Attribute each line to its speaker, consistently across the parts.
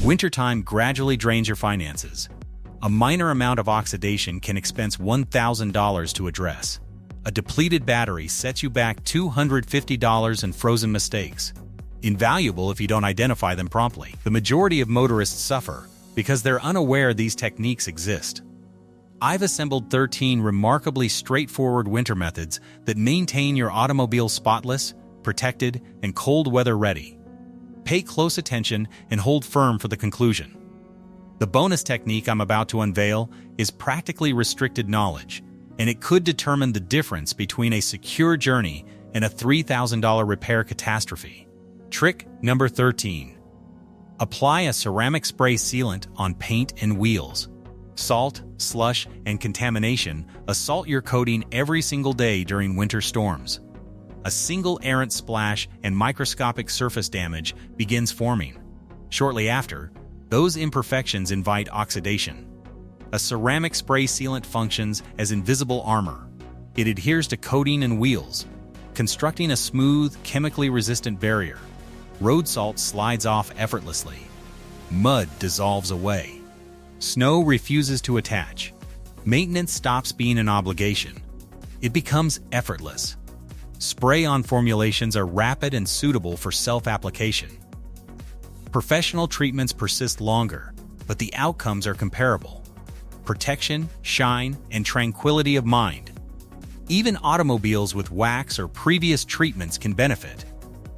Speaker 1: Wintertime gradually drains your finances. A minor amount of oxidation can expense $1,000 to address. A depleted battery sets you back $250 in frozen mistakes. Invaluable if you don't identify them promptly. The majority of motorists suffer because they're unaware these techniques exist. I've assembled 13 remarkably straightforward winter methods that maintain your automobile spotless, protected, and cold weather ready. Pay close attention and hold firm for the conclusion. The bonus technique I'm about to unveil is practically restricted knowledge, and it could determine the difference between a secure journey and a $3,000 repair catastrophe. Trick number 13. Apply a ceramic spray sealant on paint and wheels. Salt, slush, and contamination assault your coating every single day during winter storms. A single errant splash and microscopic surface damage begins forming. Shortly after, those imperfections invite oxidation. A ceramic spray sealant functions as invisible armor. It adheres to coating and wheels, constructing a smooth, chemically resistant barrier. Road salt slides off effortlessly. Mud dissolves away. Snow refuses to attach. Maintenance stops being an obligation. It becomes effortless. Spray-on formulations are rapid and suitable for self-application. Professional treatments persist longer, but the outcomes are comparable. Protection, shine, and tranquility of mind. Even automobiles with wax or previous treatments can benefit.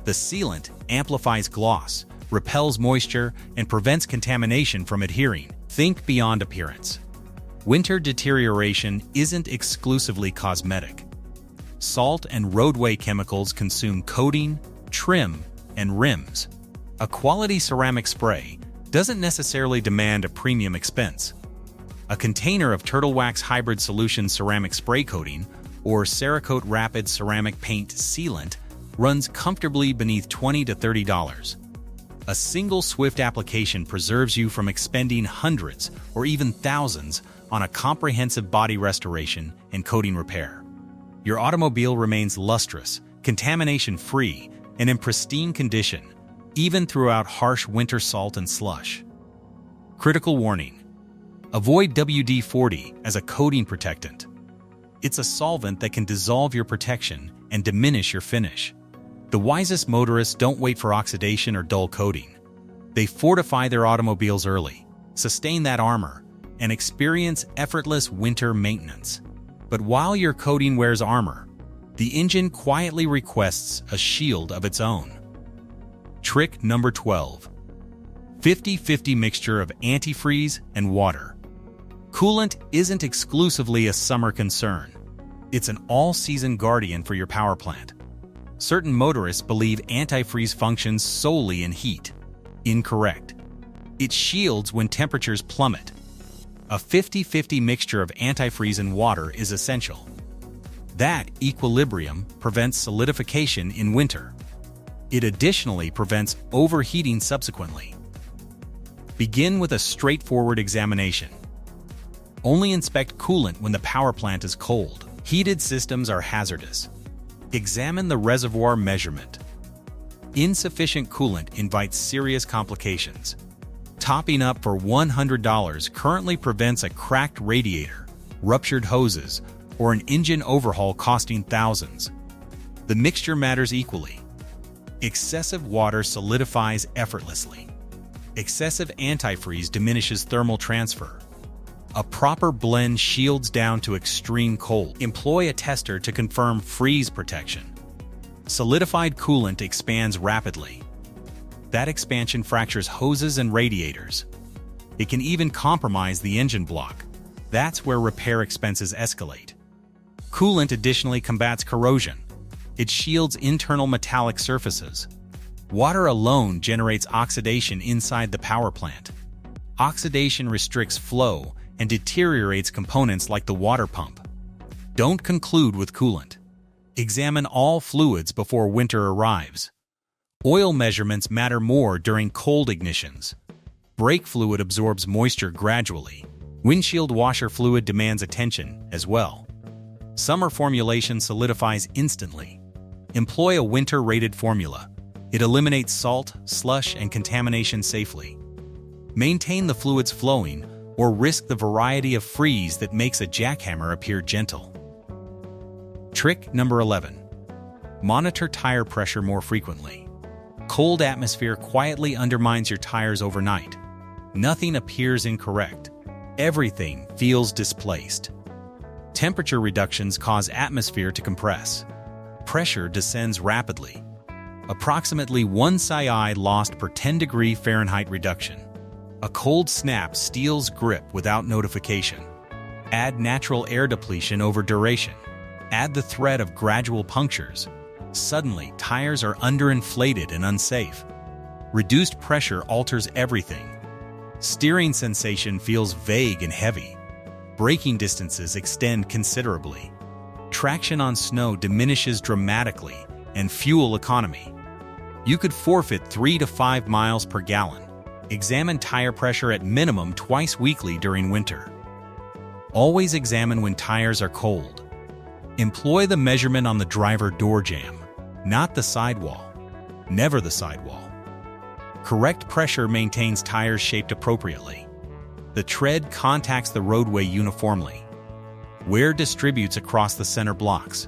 Speaker 1: The sealant amplifies gloss, repels moisture, and prevents contamination from adhering. Think beyond appearance. Winter deterioration isn't exclusively cosmetic. Salt and roadway chemicals consume coating, trim, and rims. A quality ceramic spray doesn't necessarily demand a premium expense. A container of Turtle Wax Hybrid Solution ceramic spray coating or Cerakote Rapid ceramic paint sealant runs comfortably beneath $20 to $30. A single swift application preserves you from expending hundreds or even thousands on a comprehensive body restoration and coating repair. Your automobile remains lustrous, contamination-free, and in pristine condition, even throughout harsh winter salt and slush. Critical warning: avoid WD-40 as a coating protectant. It's a solvent that can dissolve your protection and diminish your finish. The wisest motorists don't wait for oxidation or dull coating. They fortify their automobiles early, sustain that armor, and experience effortless winter maintenance. But while your coating wears armor, the engine quietly requests a shield of its own. Trick number 12. 50-50 mixture of antifreeze and water. Coolant isn't exclusively a summer concern. It's an all-season guardian for your power plant. Certain motorists believe antifreeze functions solely in heat. Incorrect. It shields when temperatures plummet. A 50-50 mixture of antifreeze and water is essential. That equilibrium prevents solidification in winter. It additionally prevents overheating subsequently. Begin with a straightforward examination. Only inspect coolant when the power plant is cold. Heated systems are hazardous. Examine the reservoir measurement. Insufficient coolant invites serious complications. Topping up for $100 currently prevents a cracked radiator, ruptured hoses, or an engine overhaul costing thousands. The mixture matters equally. Excessive water solidifies effortlessly. Excessive antifreeze diminishes thermal transfer. A proper blend shields down to extreme cold. Employ a tester to confirm freeze protection. Solidified coolant expands rapidly. That expansion fractures hoses and radiators. It can even compromise the engine block. That's where repair expenses escalate. Coolant additionally combats corrosion. It shields internal metallic surfaces. Water alone generates oxidation inside the power plant. Oxidation restricts flow and deteriorates components like the water pump. Don't conclude with coolant. Examine all fluids before winter arrives. Oil measurements matter more during cold ignitions. Brake fluid absorbs moisture gradually. Windshield washer fluid demands attention as well. Summer formulation solidifies instantly. Employ a winter-rated formula. It eliminates salt, slush, and contamination safely. Maintain the fluids flowing, or risk the variety of freeze that makes a jackhammer appear gentle. Trick number 11. Monitor tire pressure more frequently. Cold atmosphere quietly undermines your tires overnight. Nothing appears incorrect. Everything feels displaced. Temperature reductions cause atmosphere to compress. Pressure descends rapidly. Approximately 1 psi lost per 10° Fahrenheit reduction. A cold snap steals grip without notification. Add natural air depletion over duration. Add the threat of gradual punctures. Suddenly, tires are underinflated and unsafe. Reduced pressure alters everything. Steering sensation feels vague and heavy. Braking distances extend considerably. Traction on snow diminishes dramatically, and fuel economy. You could forfeit 3 to 5 miles per gallon. Examine tire pressure at minimum twice weekly during winter. Always examine when tires are cold. Employ the measurement on the driver door jamb, not the sidewall. Never the sidewall. Correct pressure maintains tires shaped appropriately. The tread contacts the roadway uniformly. Wear distributes across the center blocks.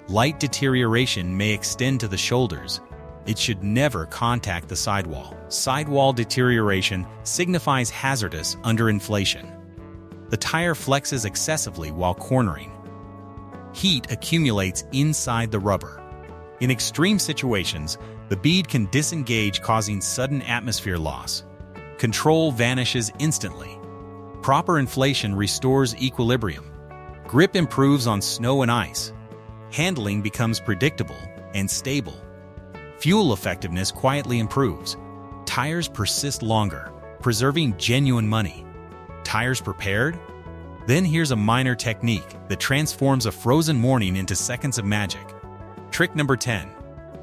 Speaker 1: Light deterioration may extend to the shoulders. It should never contact the sidewall. Sidewall deterioration signifies hazardous underinflation. The tire flexes excessively while cornering. Heat accumulates inside the rubber. In extreme situations, the bead can disengage, causing sudden atmosphere loss. Control vanishes instantly. Proper inflation restores equilibrium. Grip improves on snow and ice. Handling becomes predictable and stable. Fuel effectiveness quietly improves. Tires persist longer, preserving genuine money. Tires prepared? Then here's a minor technique that transforms a frozen morning into seconds of magic. Trick number 10.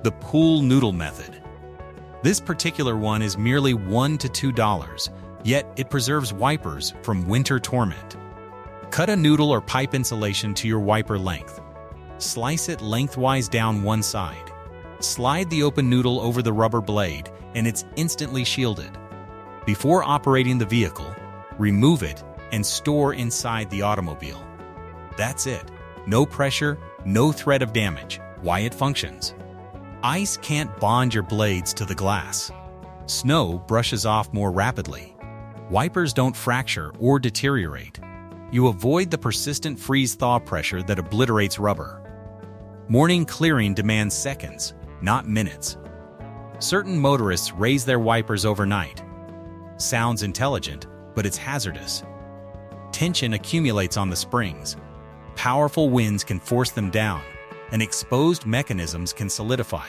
Speaker 1: The pool noodle method. This particular one is merely $1 to $2, yet it preserves wipers from winter torment. Cut a noodle or pipe insulation to your wiper length. Slice it lengthwise down one side. Slide the open noodle over the rubber blade, and it's instantly shielded. Before operating the vehicle, remove it and store inside the automobile. That's it. No pressure, no threat of damage. Why it functions? Ice can't bond your blades to the glass. Snow brushes off more rapidly. Wipers don't fracture or deteriorate. You avoid the persistent freeze-thaw pressure that obliterates rubber. Morning clearing demands seconds, not minutes. Certain motorists raise their wipers overnight. Sounds intelligent, but it's hazardous. Tension accumulates on the springs. Powerful winds can force them down, and exposed mechanisms can solidify.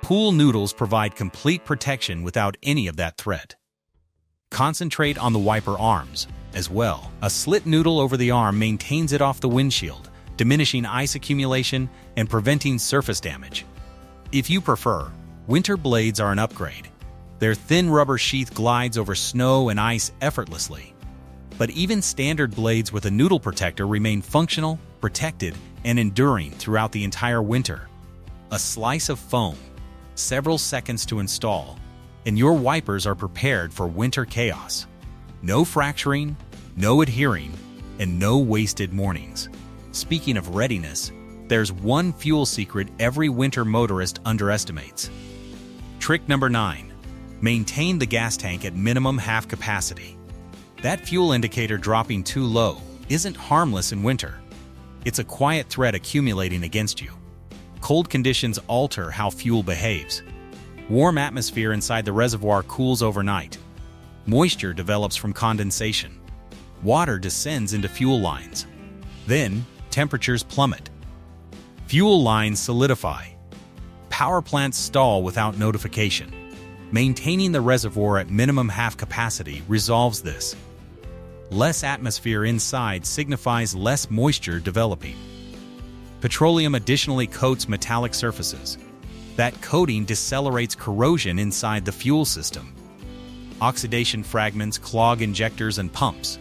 Speaker 1: Pool noodles provide complete protection without any of that threat. Concentrate on the wiper arms as well. A slit noodle over the arm maintains it off the windshield, diminishing ice accumulation and preventing surface damage. If you prefer, winter blades are an upgrade. Their thin rubber sheath glides over snow and ice effortlessly. But even standard blades with a noodle protector remain functional, protected, and enduring throughout the entire winter. A slice of foam, several seconds to install, and your wipers are prepared for winter chaos. No fracturing, no adhering, and no wasted mornings. Speaking of readiness, there's one fuel secret every winter motorist underestimates. Trick number 9. Maintain the gas tank at minimum half capacity. That fuel indicator dropping too low isn't harmless in winter. It's a quiet threat accumulating against you. Cold conditions alter how fuel behaves. Warm atmosphere inside the reservoir cools overnight. Moisture develops from condensation. Water descends into fuel lines. Then, temperatures plummet. Fuel lines solidify. Power plants stall without notification. Maintaining the reservoir at minimum half capacity resolves this. Less atmosphere inside signifies less moisture developing. Petroleum additionally coats metallic surfaces. That coating decelerates corrosion inside the fuel system. Oxidation fragments clog injectors and pumps.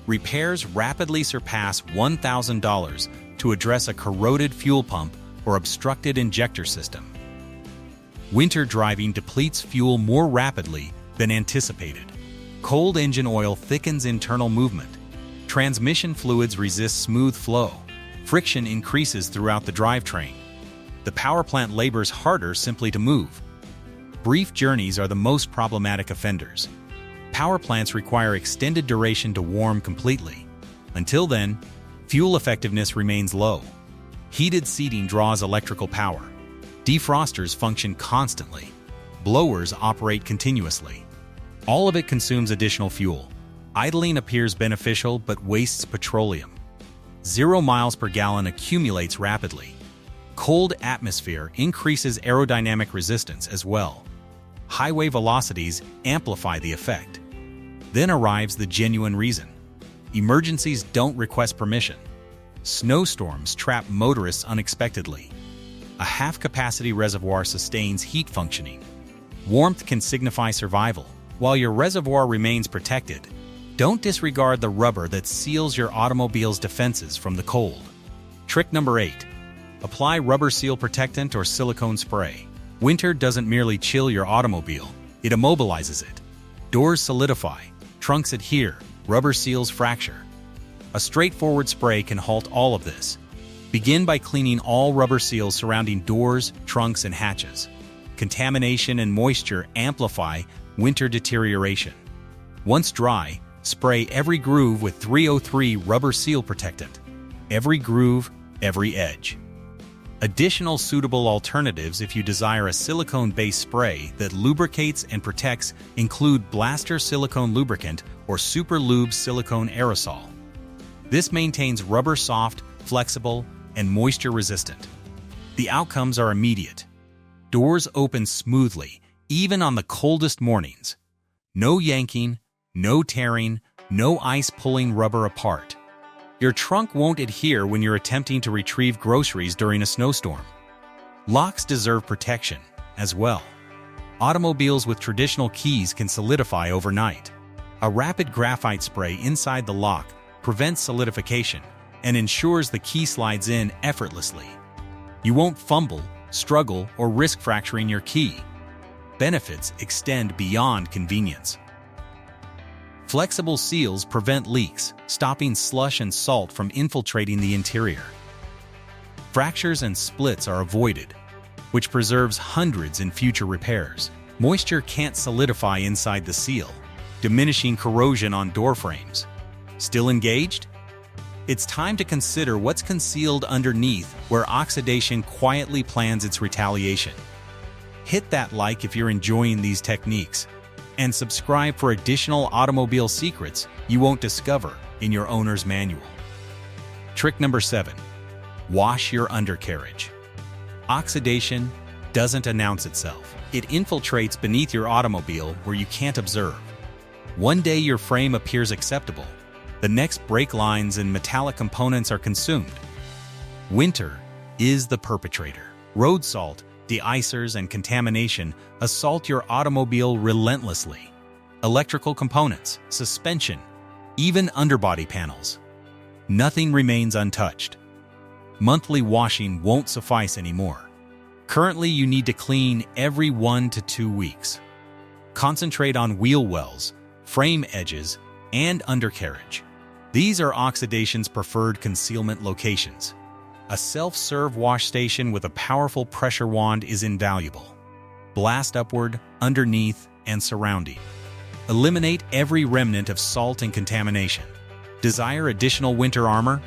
Speaker 1: Repairs rapidly surpass $1,000 to address a corroded fuel pump or obstructed injector system. Winter driving depletes fuel more rapidly than anticipated. Cold engine oil thickens internal movement. Transmission fluids resist smooth flow. Friction increases throughout the drivetrain. The power plant labors harder simply to move. Brief journeys are the most problematic offenders. Power plants require extended duration to warm completely. Until then, fuel effectiveness remains low. Heated seating draws electrical power. Defrosters function constantly. Blowers operate continuously. All of it consumes additional fuel. Idling appears beneficial but wastes petroleum. 0 miles per gallon accumulates rapidly. Cold atmosphere increases aerodynamic resistance as well. Highway velocities amplify the effect. Then arrives the genuine reason. Emergencies don't request permission. Snowstorms trap motorists unexpectedly. A half-capacity reservoir sustains heat functioning. Warmth can signify survival. While your reservoir remains protected, don't disregard the rubber that seals your automobile's defenses from the cold. Trick number 8. Apply rubber seal protectant or silicone spray. Winter doesn't merely chill your automobile, it immobilizes it. Doors solidify, trunks adhere, rubber seals fracture. A straightforward spray can halt all of this. Begin by cleaning all rubber seals surrounding doors, trunks, and hatches. Contamination and moisture amplify winter deterioration. Once dry, spray every groove with 303 rubber seal protectant. Every groove, every edge. Additional suitable alternatives if you desire a silicone-based spray that lubricates and protects include Blaster Silicone Lubricant or Super Lube Silicone Aerosol. This maintains rubber soft, flexible, and moisture-resistant. The outcomes are immediate. Doors open smoothly, even on the coldest mornings. No yanking, no tearing, no ice pulling rubber apart. Your trunk won't adhere when you're attempting to retrieve groceries during a snowstorm. Locks deserve protection as well. Automobiles with traditional keys can solidify overnight. A rapid graphite spray inside the lock prevents solidification and ensures the key slides in effortlessly. You won't fumble, struggle, or risk fracturing your key. Benefits extend beyond convenience. Flexible seals prevent leaks, stopping slush and salt from infiltrating the interior. Fractures and splits are avoided, which preserves hundreds in future repairs. Moisture can't solidify inside the seal, diminishing corrosion on door frames. Still engaged? It's time to consider what's concealed underneath where oxidation quietly plans its retaliation. Hit that like if you're enjoying these techniques, and subscribe for additional automobile secrets you won't discover in your owner's manual. Trick number 7. Wash your undercarriage. Oxidation doesn't announce itself. It infiltrates beneath your automobile where you can't observe. One day your frame appears acceptable. The next brake lines and metallic components are consumed. Winter is the perpetrator. Road salt, de-icers, and contamination assault your automobile relentlessly. Electrical components, suspension, even underbody panels. Nothing remains untouched. Monthly washing won't suffice anymore. Currently, you need to clean every 1 to 2 weeks. Concentrate on wheel wells, frame edges, and undercarriage. These are oxidation's preferred concealment locations. A self-serve wash station with a powerful pressure wand is invaluable. Blast upward, underneath, and surrounding. Eliminate every remnant of salt and contamination. Desire additional winter armor?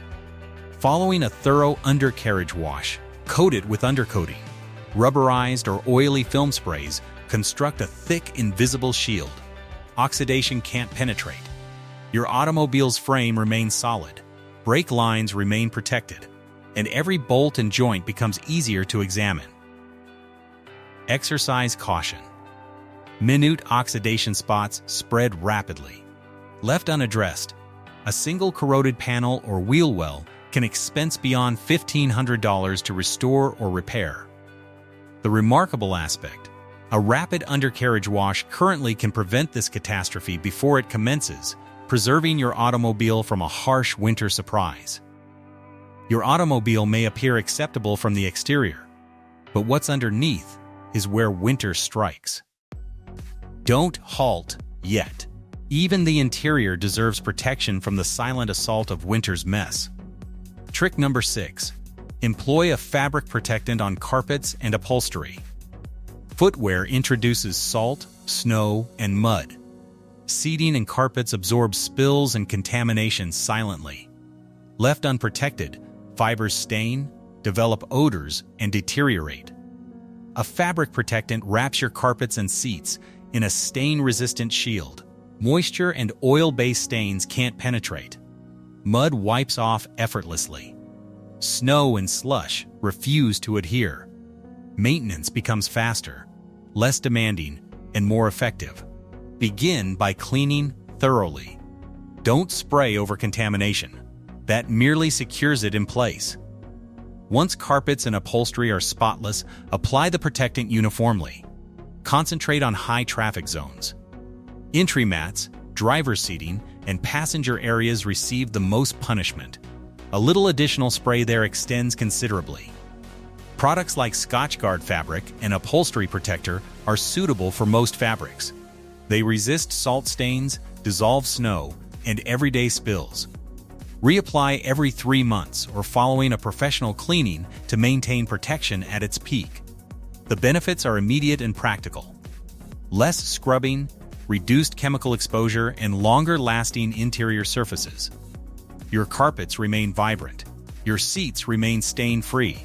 Speaker 1: Following a thorough undercarriage wash, coat it with undercoating. Rubberized or oily film sprays construct a thick, invisible shield. Oxidation can't penetrate. Your automobile's frame remains solid. Brake lines remain protected, and every bolt and joint becomes easier to examine. Exercise caution. Minute oxidation spots spread rapidly. Left unaddressed, a single corroded panel or wheel well can expense beyond $1,500 to restore or repair. The remarkable aspect: a rapid undercarriage wash currently can prevent this catastrophe before it commences, preserving your automobile from a harsh winter surprise. Your automobile may appear acceptable from the exterior, but what's underneath is where winter strikes. Don't halt yet. Even the interior deserves protection from the silent assault of winter's mess. Trick number 6. Employ a fabric protectant on carpets and upholstery. Footwear introduces salt, snow, and mud. Seating and carpets absorb spills and contamination silently. Left unprotected, fibers stain, develop odors, and deteriorate. A fabric protectant wraps your carpets and seats in a stain-resistant shield. Moisture and oil-based stains can't penetrate. Mud wipes off effortlessly. Snow and slush refuse to adhere. Maintenance becomes faster, less demanding, and more effective. Begin by cleaning thoroughly. Don't spray over contamination. That merely secures it in place. Once carpets and upholstery are spotless, apply the protectant uniformly. Concentrate on high-traffic zones. Entry mats, driver's seating, and passenger areas receive the most punishment. A little additional spray there extends considerably. Products like Scotchgard fabric and upholstery protector are suitable for most fabrics. They resist salt stains, dissolve snow, and everyday spills. Reapply every 3 months or following a professional cleaning to maintain protection at its peak. The benefits are immediate and practical. Less scrubbing, reduced chemical exposure, and longer-lasting interior surfaces. Your carpets remain vibrant. Your seats remain stain-free.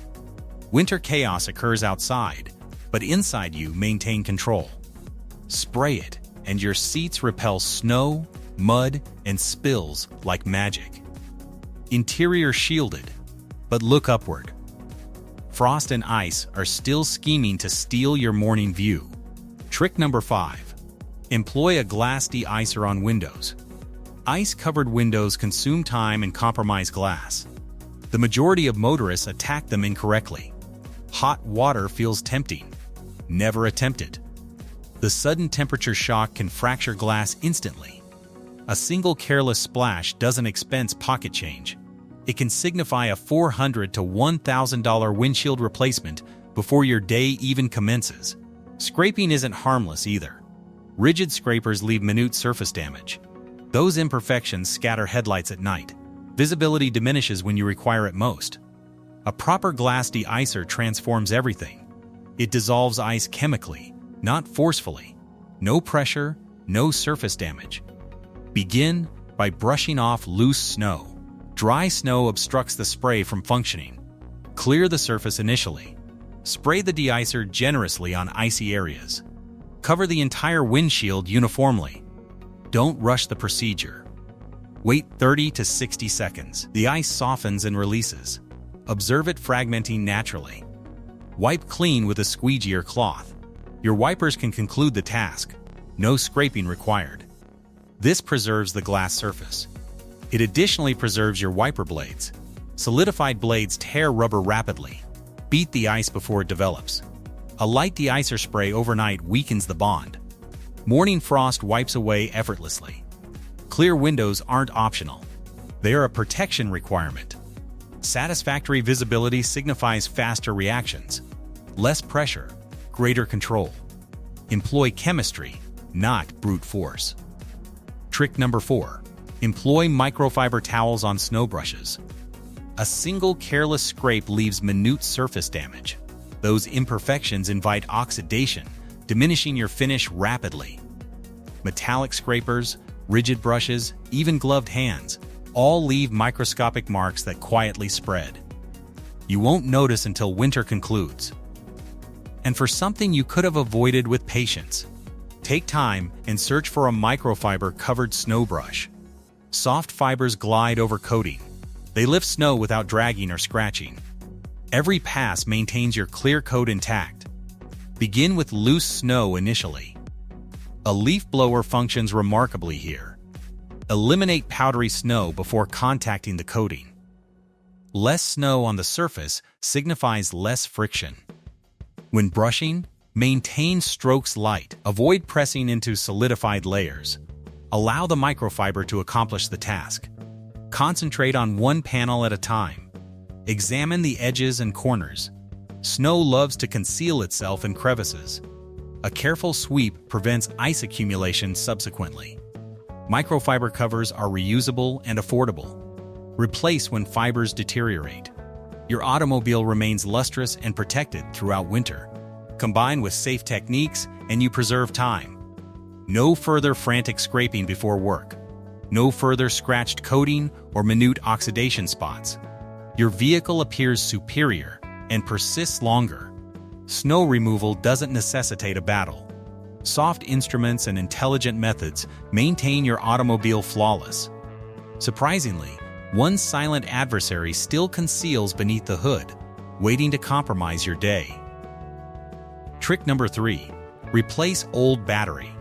Speaker 1: Winter chaos occurs outside, but inside you maintain control. Spray it, and your seats repel snow, mud, and spills like magic. Interior shielded, but look upward. Frost and ice are still scheming to steal your morning view. Trick number 5. Employ a glass de-icer on windows. Ice-covered windows consume time and compromise glass. The majority of motorists attack them incorrectly. Hot water feels tempting. Never attempt it. The sudden temperature shock can fracture glass instantly. A single careless splash doesn't expense pocket change. It can signify a $400 to $1,000 windshield replacement before your day even commences. Scraping isn't harmless either. Rigid scrapers leave minute surface damage. Those imperfections scatter headlights at night. Visibility diminishes when you require it most. A proper glass de-icer transforms everything. It dissolves ice chemically, not forcefully. No pressure, no surface damage. Begin by brushing off loose snow. Dry snow obstructs the spray from functioning. Clear the surface initially. Spray the de-icer generously on icy areas. Cover the entire windshield uniformly. Don't rush the procedure. Wait 30 to 60 seconds. The ice softens and releases. Observe it fragmenting naturally. Wipe clean with a squeegee or cloth. Your wipers can conclude the task. No scraping required. This preserves the glass surface. It additionally preserves your wiper blades. Solidified blades tear rubber rapidly. Beat the ice before it develops. A light de-icer spray overnight weakens the bond. Morning frost wipes away effortlessly. Clear windows aren't optional. They are a protection requirement. Satisfactory visibility signifies faster reactions. Less pressure, greater control. Employ chemistry, not brute force. Trick number 4. Employ microfiber towels on snow brushes. A single careless scrape leaves minute surface damage. Those imperfections invite oxidation, diminishing your finish rapidly. Metallic scrapers, rigid brushes, even gloved hands, all leave microscopic marks that quietly spread. You won't notice until winter concludes. And for something you could have avoided with patience, take time and search for a microfiber-covered snow brush. Soft fibers glide over coating. They lift snow without dragging or scratching. Every pass maintains your clear coat intact. Begin with loose snow initially. A leaf blower functions remarkably here. Eliminate powdery snow before contacting the coating. Less snow on the surface signifies less friction. When brushing, maintain strokes light. Avoid pressing into solidified layers. Allow the microfiber to accomplish the task. Concentrate on one panel at a time. Examine the edges and corners. Snow loves to conceal itself in crevices. A careful sweep prevents ice accumulation subsequently. Microfiber covers are reusable and affordable. Replace when fibers deteriorate. Your automobile remains lustrous and protected throughout winter. Combine with safe techniques and you preserve time. No further frantic scraping before work. No further scratched coating or minute oxidation spots. Your vehicle appears superior and persists longer. Snow removal doesn't necessitate a battle. Soft instruments and intelligent methods maintain your automobile flawless. Surprisingly, one silent adversary still conceals beneath the hood, waiting to compromise your day. Trick number 3. Replace old battery.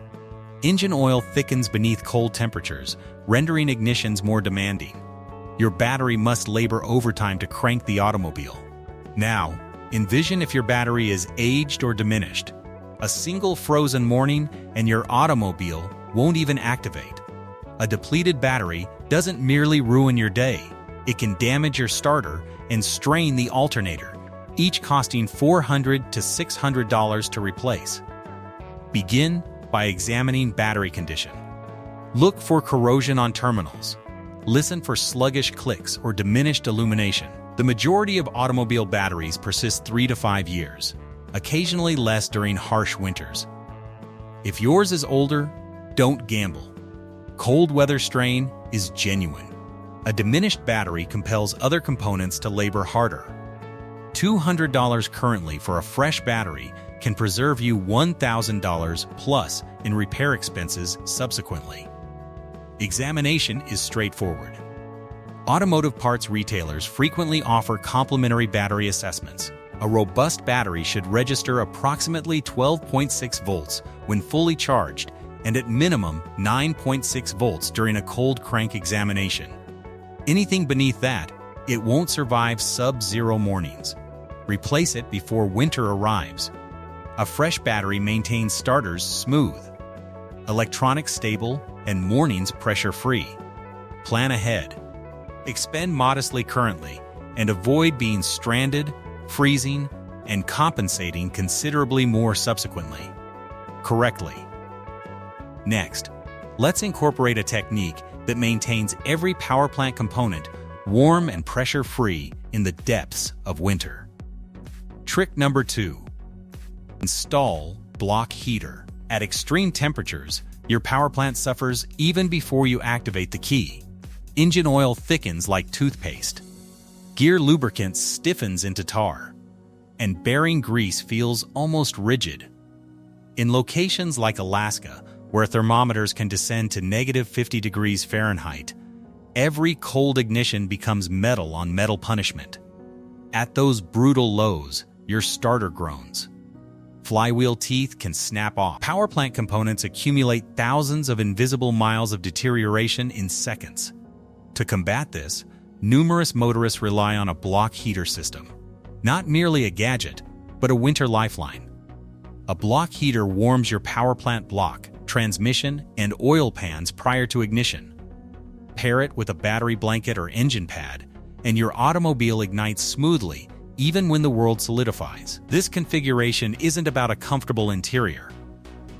Speaker 1: Engine oil thickens beneath cold temperatures, rendering ignitions more demanding. Your battery must labor overtime to crank the automobile. Now, envision if your battery is aged or diminished. A single frozen morning and your automobile won't even activate. A depleted battery doesn't merely ruin your day, it can damage your starter and strain the alternator, each costing $400 to $600 to replace. Begin by examining battery condition. Look for corrosion on terminals. Listen for sluggish clicks or diminished illumination. The majority of automobile batteries persist 3 to 5 years, occasionally less during harsh winters. If yours is older, don't gamble. Cold weather strain is genuine. A diminished battery compels other components to labor harder. $200 currently for a fresh battery can preserve you $1,000 plus in repair expenses subsequently. Examination is straightforward. Automotive parts retailers frequently offer complimentary battery assessments. A robust battery should register approximately 12.6 volts when fully charged and at minimum 9.6 volts during a cold crank examination. Anything beneath that, it won't survive sub-zero mornings. Replace it before winter arrives. A fresh battery maintains starters smooth, electronics stable, and mornings pressure-free. Plan ahead. Expend modestly currently and avoid being stranded, freezing, and compensating considerably more subsequently. Correctly. Next, let's incorporate a technique that maintains every power plant component warm and pressure-free in the depths of winter. Trick number 2. Install block heater. At extreme temperatures, your power plant suffers even before you activate the key. Engine oil thickens like toothpaste. Gear lubricant stiffens into tar. And bearing grease feels almost rigid. In locations like Alaska, where thermometers can descend to -50 degrees Fahrenheit, every cold ignition becomes metal on metal punishment. At those brutal lows, your starter groans. Flywheel teeth can snap off. Power plant components accumulate thousands of invisible miles of deterioration in seconds. To combat this, numerous motorists rely on a block heater system. Not merely a gadget, but a winter lifeline. A block heater warms your power plant block, transmission, and oil pans prior to ignition. Pair it with a battery blanket or engine pad, and your automobile ignites smoothly even when the world solidifies. This configuration isn't about a comfortable interior.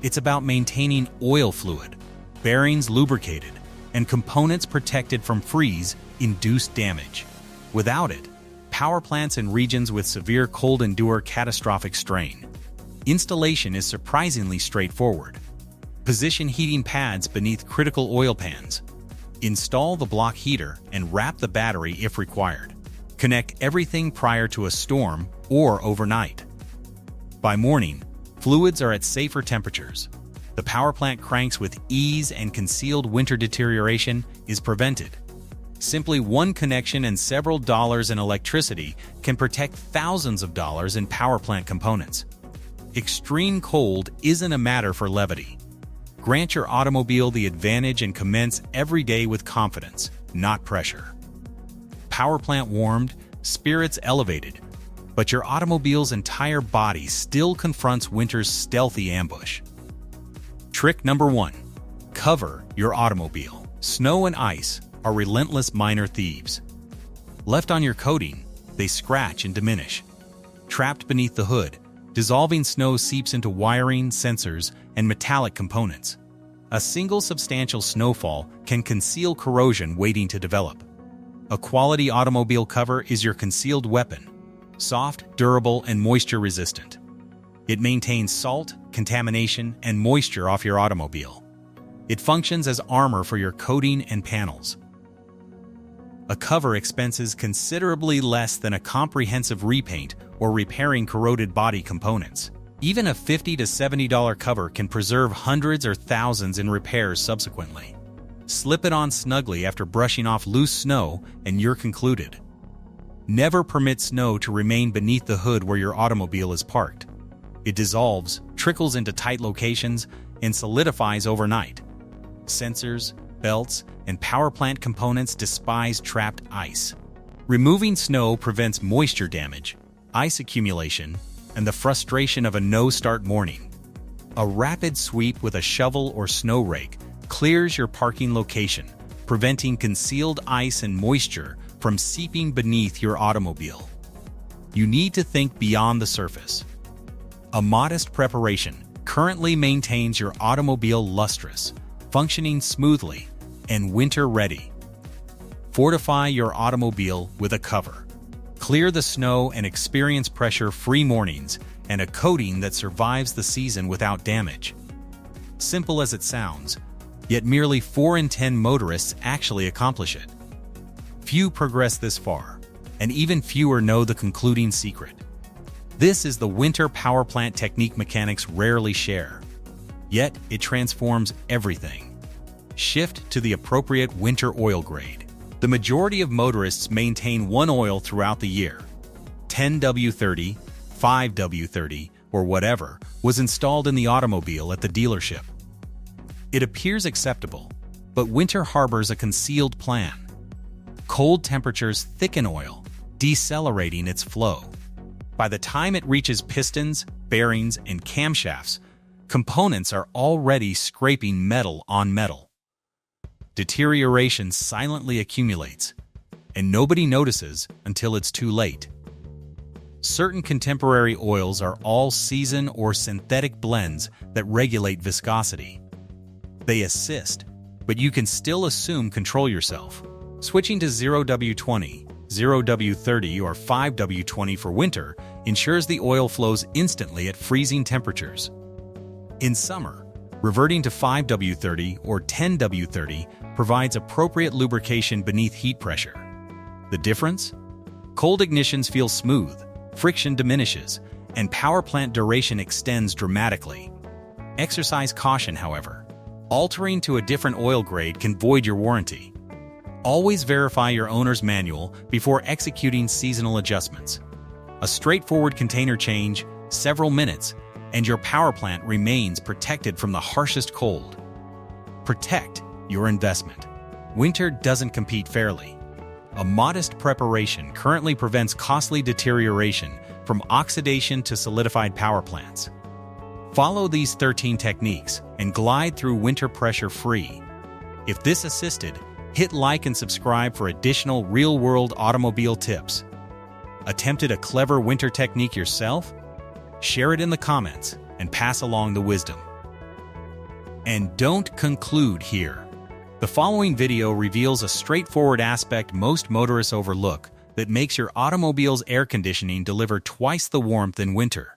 Speaker 1: It's about maintaining oil fluid, bearings lubricated, and components protected from freeze-induced damage. Without it, power plants in regions with severe cold endure catastrophic strain. Installation is surprisingly straightforward. Position heating pads beneath critical oil pans. Install the block heater and wrap the battery if required. Connect everything prior to a storm or overnight. By morning, fluids are at safer temperatures. The power plant cranks with ease and concealed winter deterioration is prevented. Simply one connection and several dollars in electricity can protect thousands of dollars in power plant components. Extreme cold isn't a matter for levity. Grant your automobile the advantage and commence every day with confidence, not pressure. Power plant warmed, spirits elevated, but your automobile's entire body still confronts winter's stealthy ambush. Trick number 1. Cover your automobile. Snow and ice are relentless minor thieves. Left on your coating, they scratch and diminish. Trapped beneath the hood, dissolving snow seeps into wiring, sensors, and metallic components. A single substantial snowfall can conceal corrosion waiting to develop. A quality automobile cover is your concealed weapon. Soft, durable, and moisture-resistant. It maintains salt, contamination, and moisture off your automobile. It functions as armor for your coating and panels. A cover expenses considerably less than a comprehensive repaint or repairing corroded body components. Even a $50 to $70 cover can preserve hundreds or thousands in repairs subsequently. Slip it on snugly after brushing off loose snow and you're concluded. Never permit snow to remain beneath the hood where your automobile is parked. It dissolves, trickles into tight locations, and solidifies overnight. Sensors, belts, and power plant components despise trapped ice. Removing snow prevents moisture damage, ice accumulation, and the frustration of a no-start morning. A rapid sweep with a shovel or snow rake clears your parking location, preventing concealed ice and moisture from seeping beneath your automobile. You need to think beyond the surface. A modest preparation currently maintains your automobile lustrous, functioning smoothly, and winter-ready. Fortify your automobile with a cover. Clear the snow and experience pressure-free mornings and a coating that survives the season without damage. Simple as it sounds, yet merely 4 in 10 motorists actually accomplish it. Few progress this far, and even fewer know the concluding secret. This is the winter power plant technique mechanics rarely share. Yet, it transforms everything. Shift to the appropriate winter oil grade. The majority of motorists maintain one oil throughout the year. 10W30, 5W30, or whatever was installed in the automobile at the dealership. It appears acceptable, but winter harbors a concealed plan. Cold temperatures thicken oil, decelerating its flow. By the time it reaches pistons, bearings, and camshafts, components are already scraping metal on metal. Deterioration silently accumulates, and nobody notices until it's too late. Certain contemporary oils are all-season or synthetic blends that regulate viscosity. They assist, but you can still assume control yourself. Switching to 0W20, 0W30, or 5W20 for winter ensures the oil flows instantly at freezing temperatures. In summer, reverting to 5W30 or 10W30 provides appropriate lubrication beneath heat pressure. The difference? Cold ignitions feel smooth, friction diminishes, and power plant duration extends dramatically. Exercise caution, however. Altering to a different oil grade can void your warranty. Always verify your owner's manual before executing seasonal adjustments. A straightforward container change, several minutes, and your power plant remains protected from the harshest cold. Protect your investment. Winter doesn't compete fairly. A modest preparation currently prevents costly deterioration from oxidation to solidified power plants. Follow these 13 techniques and glide through winter pressure-free. If this assisted, hit like and subscribe for additional real-world automobile tips. Attempted a clever winter technique yourself? Share it in the comments and pass along the wisdom. And don't conclude here. The following video reveals a straightforward aspect most motorists overlook that makes your automobile's air conditioning deliver twice the warmth in winter.